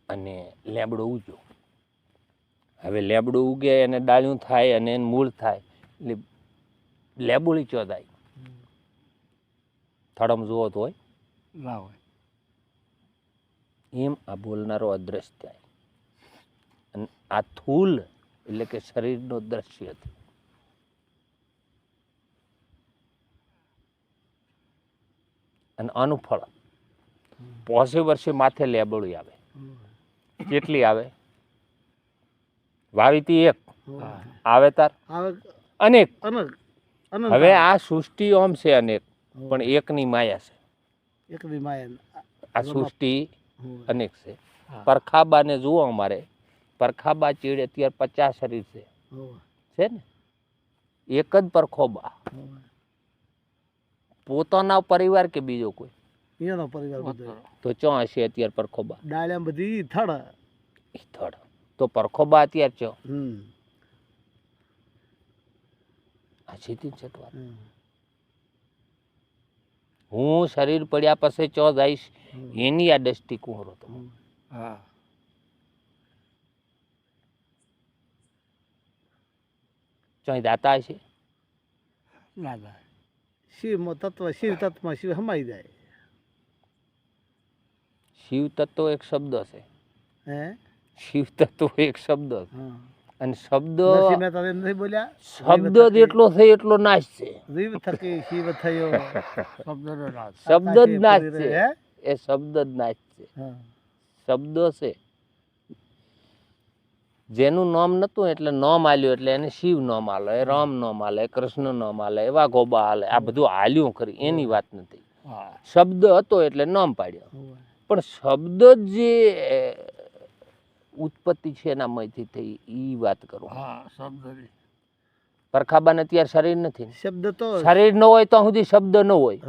અને લેબડો ઉગ્યો. હવે લેબડું ઉગે અને ડાળિયું થાય અને એને મૂળ થાય એટલે લેબુડી ચોદાય. થડમ જુઓ તો હોય ના હોય. એમ આ બોલનારો અદ્રશ્ય થાય. અને આ થૂલ એટલે કે શરીરનો દ્રશ્ય હતું. અને આનું ફળ 5 વર્ષે માથે લેબડી આવે. કેટલી આવે? વાવીતી એક આવે તાર અનેક. હવે આ સૃષ્ટિ ઓમ છે અનેક, પણ એકની માયા છે. એકની માયા આ સૃષ્ટિ અનેક છે. પરખાબાને જુઓ, અમારે પરખાબા ચીડ અત્યારે 50 શરીર છે ને, એક જ પરખોબા. પોતાના પરિવાર કે બીજો કોઈ? એનો પરિવાર બધો. તો ચો હશે અત્યારે પરખોબા? ડાળિયા બધી થડ. તો પરખોબા અત્યારે ચો આ સીધી છટવા. હું શરીર પડ્યા પછી ચો જઈશ એની આ દૃષ્ટિ કુંવરો તો. ચોય દાતા હશે ના જાય. શિવ તત્વ શિવ હમાઈ જાય. શિવ તત્વ એક શબ્દ છે. હે શિવ તત્વ એક શબ્દ છે. અને શબ્દ જેટલો છે એટલો નાશ છે. જીવ થકી શિવ થયો. શબ્દ જ નાશ છે. એ શબ્દ જ નાશ છે. શબ્દ છે. જેનું નામ નતું એટલે નામ આલ્યું એટલે એને શિવ નામ આલે, રામ નામ આલે, કૃષ્ણ નામ આલે, એવા ગોબા હાલે. આ બધું હાલ્યું ખરી, એની વાત નથી. શબ્દ હતો એટલે નામ પાડ્યો. પણ શબ્દ જે ઉત્પત્તિ છે એનામાંથી થઈ એ વાત કરું. પરખાબાને અત્યારે શરીર નથી. શબ્દ તો શરીર ન હોય તો સુધી શબ્દ ન હોય.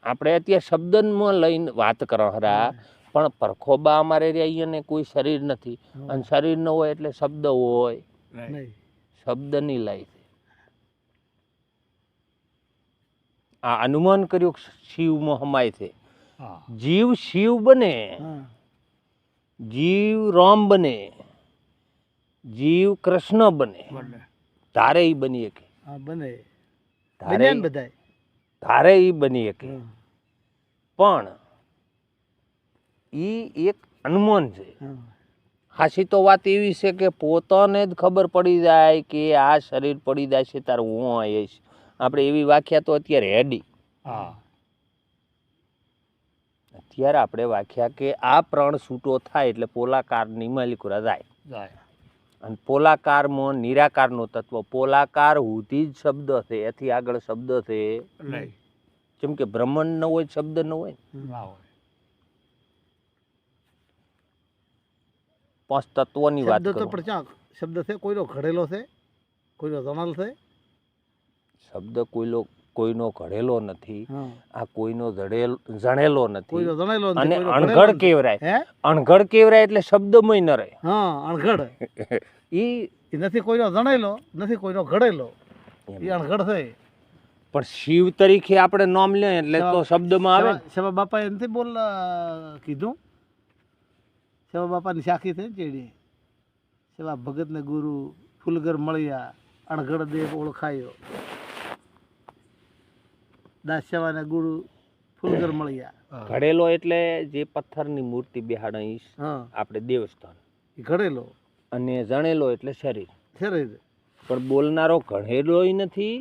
આપણે અત્યારે શબ્દમાં લઈને વાત કરો હરા, પણ પરખોબા અમારે અહીંયા કોઈ શરીર નથી. અને શરીર ન હોય એટલે શબ્દ હોય નહીં. શબ્દની લઈ છે. આ અનુમાન કર્યું શિવમાં હમાય છે. જીવ શિવ બને, જીવ રામ બને, જીવ કૃષ્ણ બને, તારે ઈ બની શકે. તારે ઈ બની શકે. પણ ઈ એક અનુમાન છે. હાસી તો વાત એવી છે કે પોતાને જ ખબર પડી જાય કે આ શરીર પડી જાય છે તારે હું આવીશ. આપણે એવી વ્યાખ્યા તો અત્યારે હેડી. અત્યારે આપણે વ્યાખ્યા કે આ પ્રણ છૂટો થાય એટલે પોલાકારની માલિકુરા જાય. અને પોલાકારમાં નિરાકારનો તત્વ. પોલાકાર સુધી જ શબ્દ છે, એથી આગળ શબ્દ છે નહીં. જેમ કે બ્રહ્માંડ ન હોય શબ્દ ન હોય. 5 તત્વોની વાત કરું. શબ્દ છે કોઈનો ઘડેલો છે, કોઈનો જણાલ છે. શબ્દ કોઈનો ઘડેલો નથી. આ કોઈનો જણેલો નથી. અને અણઘડ કેવરાય. અણઘડ કેવરાય એટલે શબ્દમય ન રહે. અણઘડ ઈ નથી કોઈનો જણેલો, નથી કોઈનો ઘડેલો. ઈ અણઘડ છે. પણ શિવ તરીકે આપણે નામ લે એટલે તો શબ્દમાં આવે. સેવા બાપા એ નથી કીધું. સેવા બાપાની સાખી થઈ ચેડી. સેવા ભગત ને ગુરુ ફૂલગર મળ્યા, અણઘડ દેવ ઓળખાયો. દાસ સેવા ને ગુરુ ફૂલગર મળ્યા. ઘડેલો એટલે જે પથ્થરની મૂર્તિ બેહાડી આપણે દેવસ્થાન ઘડેલો. અને જણેલો એટલે શરીર. શરીર પણ બોલનારો ઘડેલોય નથી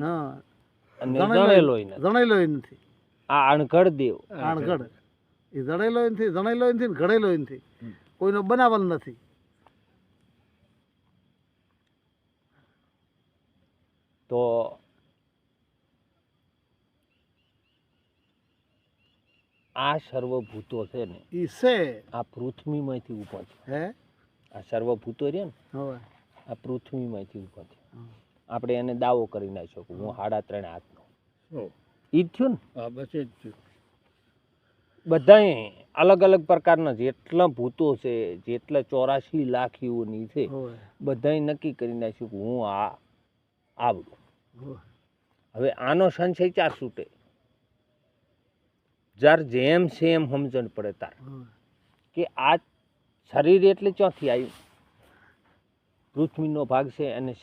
અને જણેલોય નથી. આ અણઘડ દેવ. અણઘડ એ જણેલોય નથી, જણેલોય નથી, ઘડેલોય નથી. કોઈનો બનાવલ નથી. તો આ સર્વભૂતો છે ને ઈ છે આ પૃથ્વીમાંથી ઊભા છે. આ સર્વભૂતો છે ને આ પૃથ્વીમાંથી ઊભા છે. આપણે એને દાવો કરી નાખ્યો કે હું 3.5 હાથનો. ઈ જ થયું ને. બધા અલગ અલગ પ્રકારના જેટલા ભૂતો છે, જેટલા 84 લાખ યોની છે, બધા નક્કી કરી નાખ્યું કે હું આવડું. હવે આનો સંશય ચાર છૂટે. જાર જેમ સેમ સમજણ પડે તાર કે આ શરીર એટલે ચોથી આવ્યું પૃથ્વીનો ભાગ છે અને